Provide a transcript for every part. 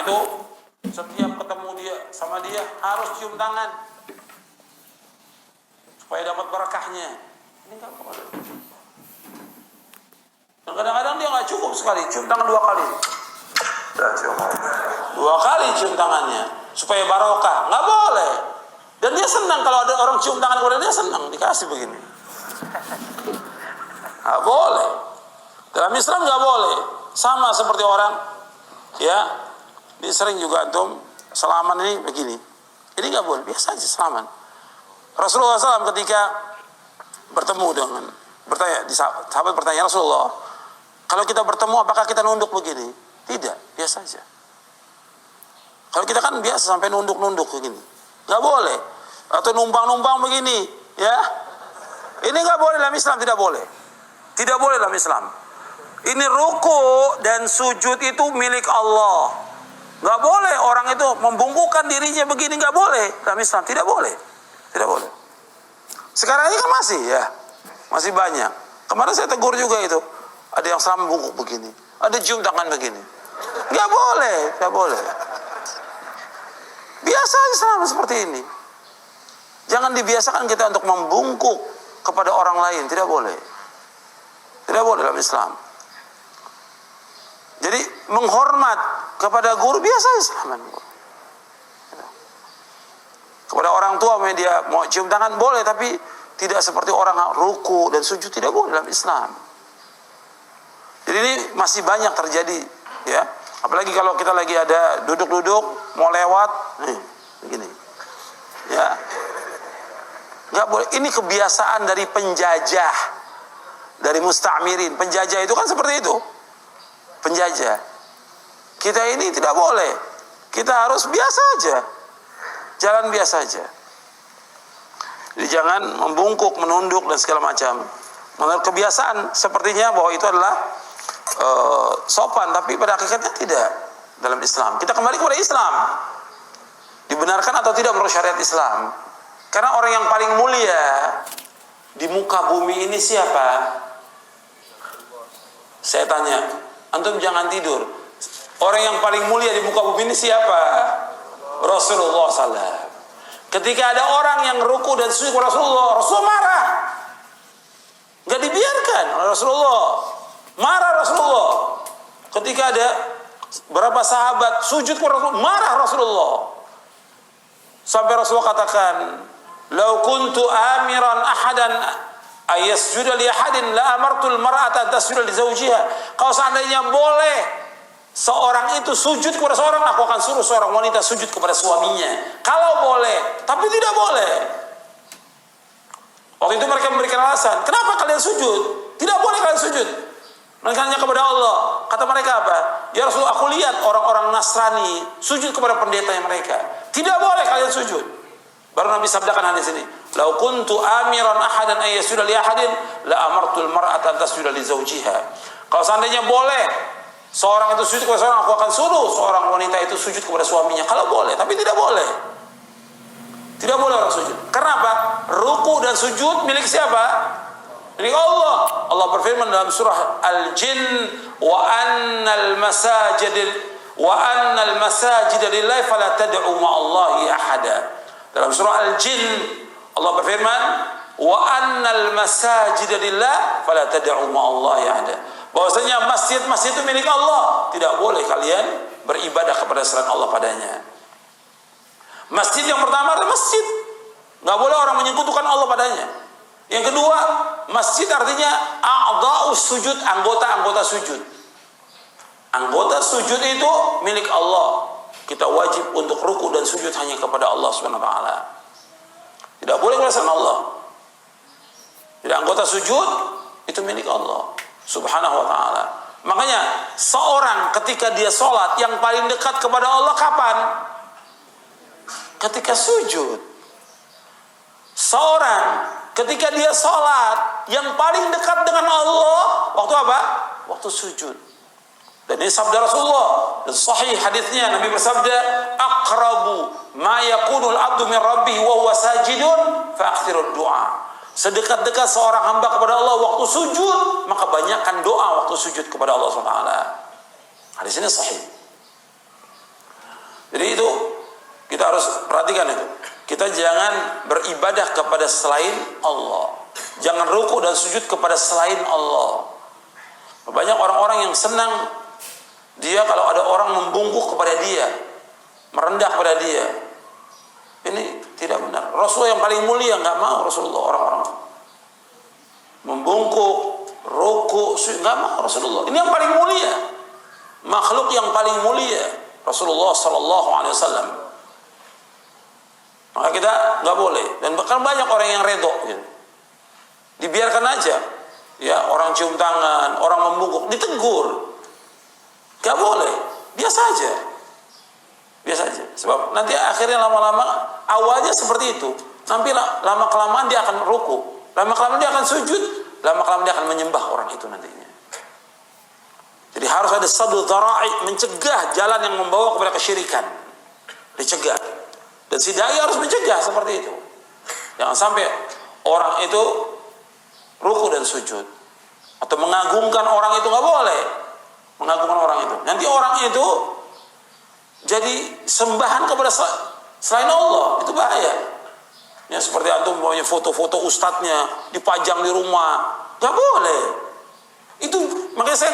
itu setiap ketemu dia sama dia harus cium tangan supaya dapat berkahnya. Ini kan boleh. Dan kadang-kadang dia nggak cukup sekali, cium tangan 2 kali. Cium 2 kali cium tangannya supaya barokah. Nggak boleh. Dan dia senang kalau ada orang cium tangan kepada dia, senang dikasih begini. Nggak boleh. Dalam Islam nggak boleh. Sama seperti orang, ya, ini sering juga antum salaman ini begini. Ini nggak boleh, biasa aja salaman. Rasulullah SAW ketika bertemu dengan sahabat bertanya, Rasulullah, kalau kita bertemu apakah kita nunduk begini? Tidak, biasa aja. Kalau kita kan biasa sampai nunduk-nunduk begini, nggak boleh. Atau numpang-numpang begini, ya. Ini nggak boleh dalam Islam, tidak boleh. Tidak boleh dalam Islam. Ini ruku dan sujud itu milik Allah. Nggak boleh orang itu membungkukkan dirinya begini, nggak boleh dalam Islam, tidak boleh. Tidak boleh. Sekarang ini kan masih, ya, masih banyak. Kemarin saya tegur juga itu. Ada yang sama bungkuk begini, ada cium tangan begini. Nggak boleh, nggak boleh. Biasa aja sama seperti ini. Jangan dibiasakan kita untuk membungkuk kepada orang lain, tidak boleh. Tidak boleh dalam Islam. Jadi menghormat kepada guru biasa Islam. Kepada orang tua dia mau cium tangan boleh, tapi tidak seperti orang ruku dan sujud, tidak boleh dalam Islam. Jadi ini masih banyak terjadi, ya. Apalagi kalau kita lagi ada duduk-duduk mau lewat, begini, ya. Nggak boleh. Ini kebiasaan dari penjajah, dari musta'mirin. Penjajah itu kan seperti itu. Penjajah. Kita ini tidak boleh. Kita harus biasa aja. Jalan biasa aja. Jadi jangan membungkuk, menunduk dan segala macam. Menurut kebiasaan sepertinya bahwa itu adalah sopan, tapi pada hakikatnya tidak dalam Islam. Kita kembali kepada Islam. Dibenarkan atau tidak menurut syariat Islam? Karena orang yang paling mulia di muka bumi ini siapa? Saya tanya, antum jangan tidur. Orang yang paling mulia di muka bumi ini siapa? Rasulullah SAW. Ketika ada orang yang ruku dan sujud kepada Rasulullah, Rasulullah marah. Gak dibiarkan oleh Rasulullah. Marah Rasulullah. Ketika ada beberapa sahabat sujud kepada Rasulullah, marah Rasulullah. Sampai Rasulullah katakan, "Lau kuntu amiran ahadan ayasjuda li ahadin la amartul mar'ata tasjuda li zawjiha." Kalau seandainya boleh seorang itu sujud kepada seorang, aku akan suruh seorang wanita sujud kepada suaminya. Kalau boleh, tapi tidak boleh. Waktu itu mereka memberikan alasan, kenapa kalian sujud? Tidak boleh kalian sujud. Mereka hanya kepada Allah. Kata mereka apa? Ya Rasulullah, aku lihat orang-orang Nasrani sujud kepada pendetanya mereka. Tidak boleh kalian sujud. Baru Nabi sabdakan hadis ini, "Lau kuntu amiran ahadan ayyasjuda li ahadin la amartul mar'ata tasjuda li zawjiha." Kalau seandainya boleh seorang itu sujud kepada seorang, aku akan suruh seorang wanita itu sujud kepada suaminya. Kalau boleh, tapi tidak boleh. Tidak boleh orang sujud. Kenapa? Ruku dan sujud milik siapa? Milik Allah. Allah berfirman dalam surah Al-Jin, wa annal masajida lillahi fala tad'u ma'allahi ahada. Dalam surah Al-Jin Allah berfirman, wa annal masajida lillahi fala tad'u ma'allahi ahada. Bahwasanya masjid-masjid itu milik Allah, tidak boleh kalian beribadah kepada selain Allah padanya. Masjid yang pertama adalah masjid, nggak boleh orang menyekutukan Allah padanya. Yang kedua, masjid artinya a'dha'us sujud, anggota-anggota sujud. Anggota sujud itu milik Allah. Kita wajib untuk ruku dan sujud hanya kepada Allah Subhanahu wa taala. Tidak boleh kepada selain Allah. Jadi anggota sujud itu milik Allah Subhanahu wa ta'ala. Makanya seorang ketika dia sholat yang paling dekat kepada Allah kapan? Ketika sujud. Seorang ketika dia sholat yang paling dekat dengan Allah waktu apa? Waktu sujud. Dan ini sabda Rasulullah dan sahih hadisnya, Nabi bersabda, "Aqrabu ma yakunul abdu min rabbih wa huwa sajidun fa akthirud du'a." Sedekat-dekat seorang hamba kepada Allah waktu sujud, maka banyakkan doa waktu sujud kepada Allah SWT. Hadis ini sahih. Jadi itu kita harus perhatikan itu. Kita jangan beribadah kepada selain Allah. Jangan ruku dan sujud kepada selain Allah. Banyak orang-orang yang senang dia kalau ada orang membungkuk kepada dia, merendah kepada dia. Ini tidak benar. Rasulullah yang paling mulia nggak mau Rasulullah orang-orang membungkuk, ruku, nggak mau Rasulullah. Ini yang paling mulia, makhluk yang paling mulia Rasulullah Sallallahu Alaihi Wasallam. Maka kita nggak boleh. Dan bahkan banyak orang yang redo, gitu. Dibiarkan aja, ya orang cium tangan, orang membungkuk, ditegur, nggak boleh, biasa aja, biasa aja. Sebab nanti akhirnya lama-lama awalnya seperti itu, nanti lama kelamaan dia akan ruku, lama kelamaan dia akan sujud, lama kelamaan dia akan menyembah orang itu nantinya. Jadi harus ada saddu dzara'i, mencegah jalan yang membawa kepada kesyirikan, dicegah. Dan si dai harus mencegah seperti itu. Jangan sampai orang itu ruku dan sujud atau mengagungkan orang itu, nggak boleh mengagungkan orang itu. Nanti orang itu jadi sembahan kepada selain Allah, itu bahaya. Ya seperti antum punya foto-foto ustadznya dipajang di rumah, nggak boleh. Itu makanya saya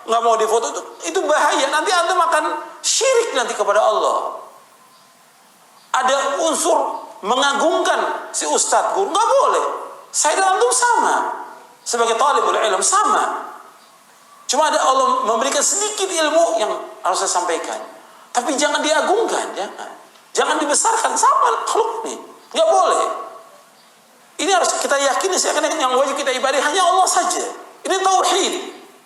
nggak mau difoto itu bahaya. Nanti antum akan syirik nanti kepada Allah. Ada unsur mengagungkan si ustadz guru, nggak boleh. Saya dan antum sama, sebagai talibul ilm sama. Cuma ada Allah memberikan sedikit ilmu yang harus saya sampaikan. Tapi jangan diagungkan, jangan dibesarkan, sama makhluk nih, nggak boleh. Ini harus kita yakini, seakan-akan yang wajib kita ibadah hanya Allah saja. Ini tauhid,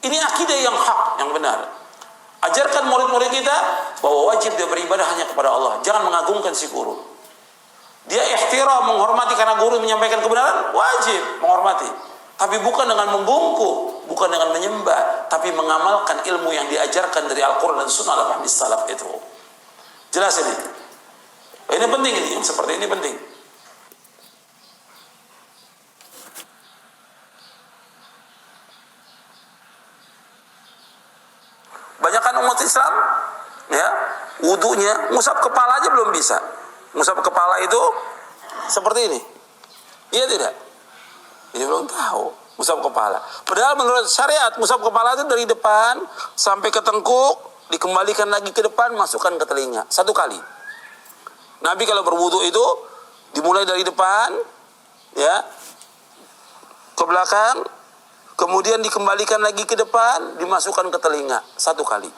ini akidah yang hak, yang benar. Ajarkan murid-murid kita bahwa wajib dia beribadah hanya kepada Allah. Jangan mengagungkan si guru. Dia ihtiram, menghormati karena guru menyampaikan kebenaran, wajib menghormati. Tapi bukan dengan membungkuk, bukan dengan menyembah, tapi mengamalkan ilmu yang diajarkan dari Al-Quran dan Sunnah al-Fahmi salaf itu. Jelas ini? Ini penting, ini yang seperti ini penting. Banyakkan umat Islam, ya, wudunya, ngusap kepala aja belum bisa. Ngusap kepala itu seperti ini. Iya tidak? Dia belum tahu ngusap kepala. Padahal menurut syariat ngusap kepala itu dari depan sampai ke tengkuk, dikembalikan lagi ke depan, masukkan ke telinga. 1 kali. Nabi kalau berwudu itu dimulai dari depan, ya, ke belakang, kemudian dikembalikan lagi ke depan, dimasukkan ke telinga 1 kali.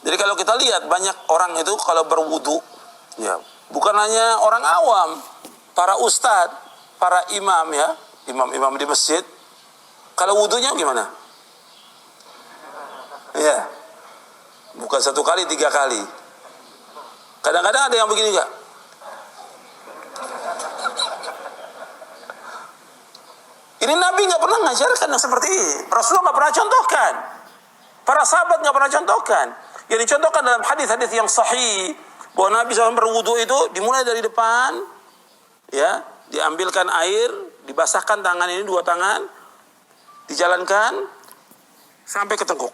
Jadi kalau kita lihat banyak orang itu kalau berwudu, ya, bukan hanya orang awam, para ustadz, para imam, ya, imam-imam di masjid, kalau wudunya gimana? Ya, bukan 1 kali, 3 kali. Kadang-kadang ada yang begini enggak? Ini Nabi nggak pernah ngajarkan yang seperti ini. Rasulullah nggak pernah contohkan. Para sahabat nggak pernah contohkan. Yang dicontohkan dalam hadis-hadis yang sahih bahwa Nabi SAW berwudu itu dimulai dari depan, ya, diambilkan air, dibasahkan tangan ini, 2 tangan, dijalankan sampai ke tengkuk.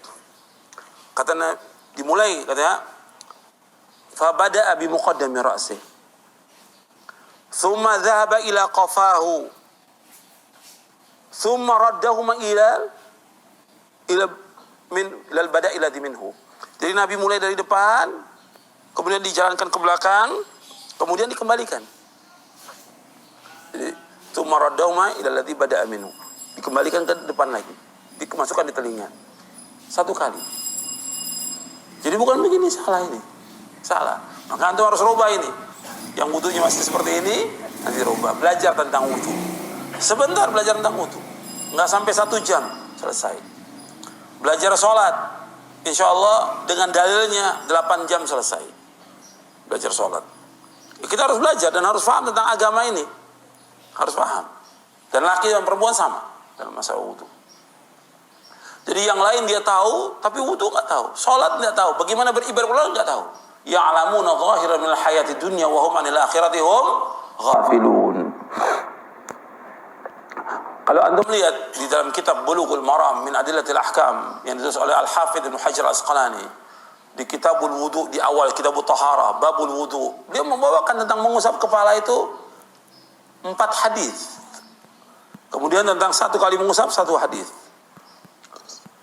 Katanya dimulai, katanya, fa bada'a bi muqaddami ra'si, thumma dhahaba ila qafahu, thumma raddahuma ila al-bada'i ladhi minhu. Jadi Nabi mulai dari depan, kemudian dijalankan ke belakang, kemudian dikembalikan. Jadi thumma raddahuma ila alladhi bada'a minhu. Dikembalikan ke depan lagi, dimasukkan di telinga 1 kali. Jadi bukan begini, salah ini. Salah. Maka antum harus rubah ini. Yang wudunya masih seperti ini, nanti rubah. Belajar tentang wudu. Sebentar belajar tentang wudu. Enggak sampai 1 jam selesai. Belajar sholat, insya Allah dengan dalilnya 8 jam selesai. Belajar sholat. Kita harus belajar dan harus paham tentang agama ini. Harus paham. Dan laki dan perempuan sama dalam masalah wudu. Jadi yang lain dia tahu, tapi wudu nggak tahu. Sholat nggak tahu. Bagaimana beribadah nggak tahu. Ya'lamuna zahiran minal hayati dunya wa hum 'anil akhirati hum ghafilun. Kalau antum lihat di dalam kitab Bulughul Maram min Adillatil Ahkam yang ditulis oleh Al-Hafidz Ibnu Hajar Al-Asqalani, di Kitabul Wudu, di awal Kitabut Tahara, Babul Wudu, dia membawakan tentang mengusap kepala itu 4 hadis. Kemudian tentang 1 kali mengusap 1 hadis.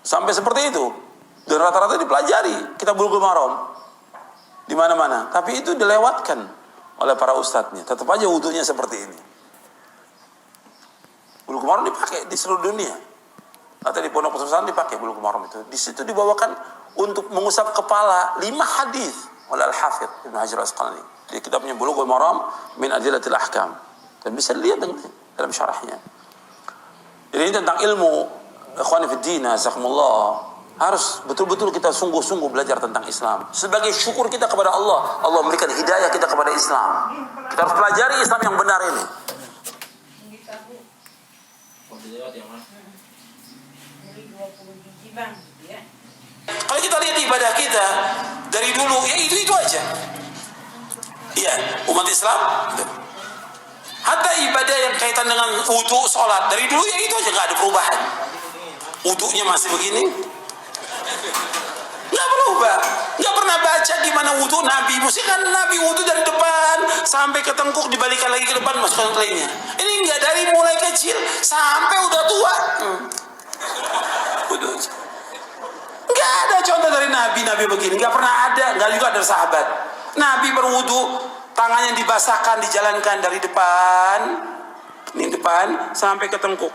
Sampai seperti itu. Dan rata-rata dipelajari Kitab Bulughul Maram di mana-mana. Tapi itu dilewatkan oleh para ustadznya. Tetap aja wudunya seperti ini. Bulughul Maram dipakai di seluruh dunia. Atau di pondok pesantren dipakai Bulughul Maram itu. Di situ dibawakan untuk mengusap kepala 5 hadis oleh Al-Hafidz Ibnu Hajar Al-Asqalani. Di kitabnya Bulughul Maram min Adillatil Ahkam. Dan bisa lihat dalam syarahnya. Jadi ini tentang ilmu. Ikhwani fid din, jazakumullah. Harus betul-betul kita sungguh-sungguh belajar tentang Islam. Sebagai syukur kita kepada Allah. Allah memberikan hidayah kita kepada Islam. Kita harus pelajari Islam yang benar ini. Kalau kita lihat ibadah kita dari dulu, ya itu aja. Iya, umat Islam. Hatta ibadah yang kaitan dengan wudu, sholat, dari dulu ya itu aja, nggak ada perubahan. Wudunya masih begini, nggak berubah. Nggak pernah baca gimana wudu Nabi. Mesti kan Nabi wudu dari depan sampai ke tengkuk, dibalikan lagi ke depan, masukkan ke lainnya. Ini nggak, dari mulai kecil sampai udah tua. Wudu. Nggak ada contoh dari Nabi begini, nggak pernah ada, nggak juga ada sahabat. Nabi berwudu, tangannya dibasahkan, dijalankan dari depan, ini depan sampai ke tengkuk,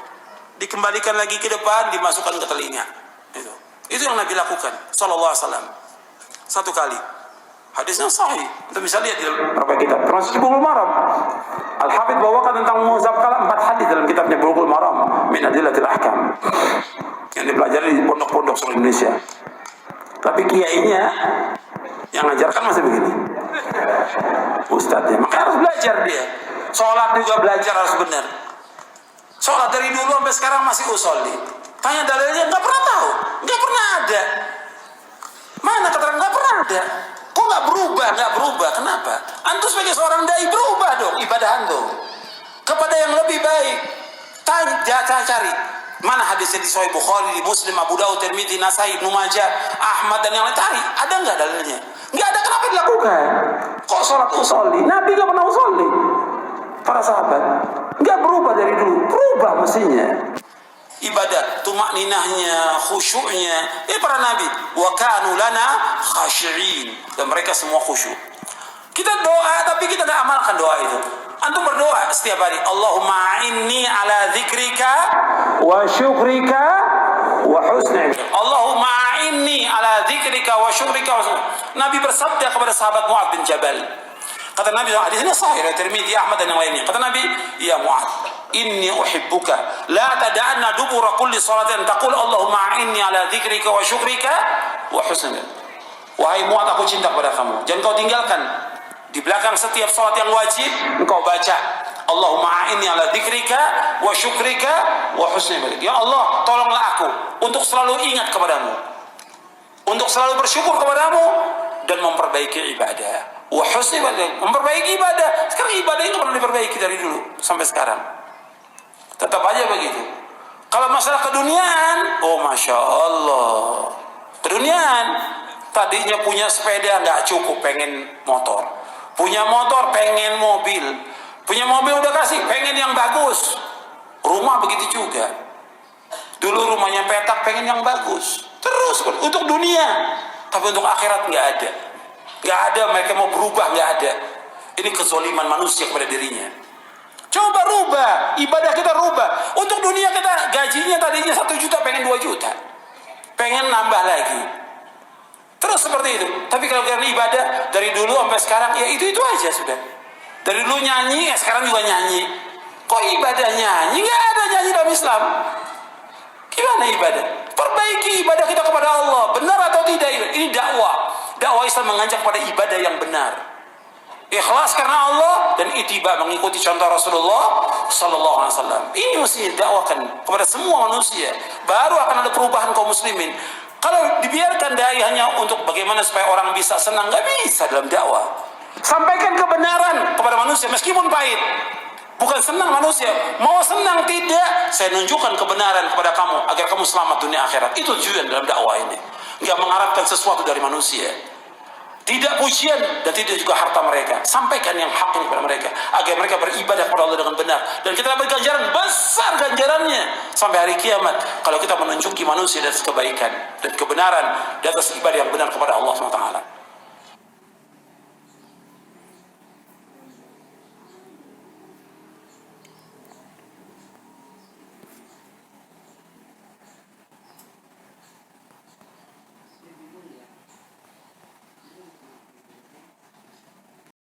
dikembalikan lagi ke depan, dimasukkan ke telinga. Itu yang Nabi lakukan, sallallahu alaihi wasallam. 1 kali. Hadisnya sahih. Kita bisa lihat di beberapa kitab. Termasuk Bulughul Maram. Al-Hafidz bawakan tentang mengusap kepala 4 hadis dalam kitabnya Bulughul Maram min Adillatil Ahkam. Yang dipelajari di pondok-pondok seluruh Indonesia. Tapi kiainya yang ngajarkan masih begini. Ustadznya, maka harus belajar dia. Sholat juga belajar harus benar. Sholat dari dulu sampai sekarang masih usolli. Tanya dalilnya, nggak pernah tahu, nggak pernah ada. Mana keterangan nggak pernah ada? Kok nggak berubah? Nggak berubah, kenapa? Antum sebagai seorang dai berubah dong ibadah antum kepada yang lebih baik. Cari mana hadisnya di Sahih Bukhari, di Muslim, Abu Daud, Tirmidzi, Nasai, Ibnu Majah, Ahmad dan yang lain. Cari, ada nggak dalilnya? Nggak ada, kenapa dilakukan? Kok sholat usolli? Nabi nggak pernah usolli. Para sahabat nggak berubah dari dulu, berubah mestinya. Ibadah, tumakninahnya, khusyuknya, para nabi, wa kanu lana khashi'in, dan mereka semua khusyuk. Kita doa tapi kita nggak amalkan doa itu. Antum berdoa setiap hari, Allahumma inni ala dzikrika wa syukrika wa husni. Allahumma inni ala dzikrika wa syukrika wa husni. Nabi bersabda kepada sahabat Mu'adz bin Jabal. Kata Nabi, hadisnya sahih dari Tirmidzi, Ahmad dan yang lainnya. Kata Nabi, ya Mu'adz, inni uhibbuka, la tada'anna dubura kulli salatin taqul Allahumma inni ala dzikrika wa syukrika wa husni. Wahai Mu'adz, aku cinta kepada kamu. Jangan kau tinggalkan di belakang setiap salat yang wajib engkau baca Allahumma inni ala dzikrika wa syukrika wa husni ibadah. Ya Allah, tolonglah aku untuk selalu ingat kepadamu, untuk selalu bersyukur kepadamu dan memperbaiki ibadah. Wa husni ibadah, memperbaiki ibadah. Sekarang ibadah itu pernah diperbaiki dari dulu sampai sekarang. Tetap aja begitu. Kalau masalah keduniaan, oh masya Allah, keduniaan. Tadinya punya sepeda nggak cukup, pengen motor. Punya motor, pengen mobil. Punya mobil udah kasih, pengen yang bagus. Rumah begitu juga. Dulu rumahnya petak, pengen yang bagus. Terus untuk dunia, tapi untuk akhirat nggak ada. Nggak ada, mereka mau berubah, nggak ada. Ini kezoliman manusia kepada dirinya. Coba rubah, ibadah kita rubah. Untuk dunia kita gajinya tadinya 1 juta, pengen 2 juta. Pengen nambah lagi. Terus seperti itu. Tapi kalau karena ibadah dari dulu sampai sekarang, ya itu aja sudah. Dari dulu nyanyi, ya sekarang juga nyanyi. Kok ibadah nyanyi? Nggak ada nyanyi dalam Islam. Gimana ibadah? Perbaiki ibadah kita kepada Allah. Benar atau tidak? Ini dakwah. Dakwah Islam mengajak pada ibadah yang benar. Ikhlas karena Allah dan ittiba, mengikuti contoh Rasulullah sallallahu alaihi wasallam. Ini mesti dakwakan kepada semua manusia. Baru akan ada perubahan kaum muslimin. Kalau dibiarkan dai hanya untuk bagaimana supaya orang bisa senang, nggak bisa dalam dakwah. Sampaikan kebenaran kepada manusia meskipun pahit. Bukan senang manusia. Mau senang tidak, saya nunjukkan kebenaran kepada kamu agar kamu selamat dunia akhirat. Itu tujuan dalam dakwah ini. Nggak mengharapkan sesuatu dari manusia. tidak pujian dan tidak juga harta mereka. Sampaikan yang hak ini kepada mereka agar mereka beribadah kepada Allah dengan benar, dan kita dapat ganjaran besar, ganjarannya sampai hari kiamat kalau kita menunjuki manusia dan kebaikan dan kebenaran di atas ibadah yang benar kepada Allah SWT.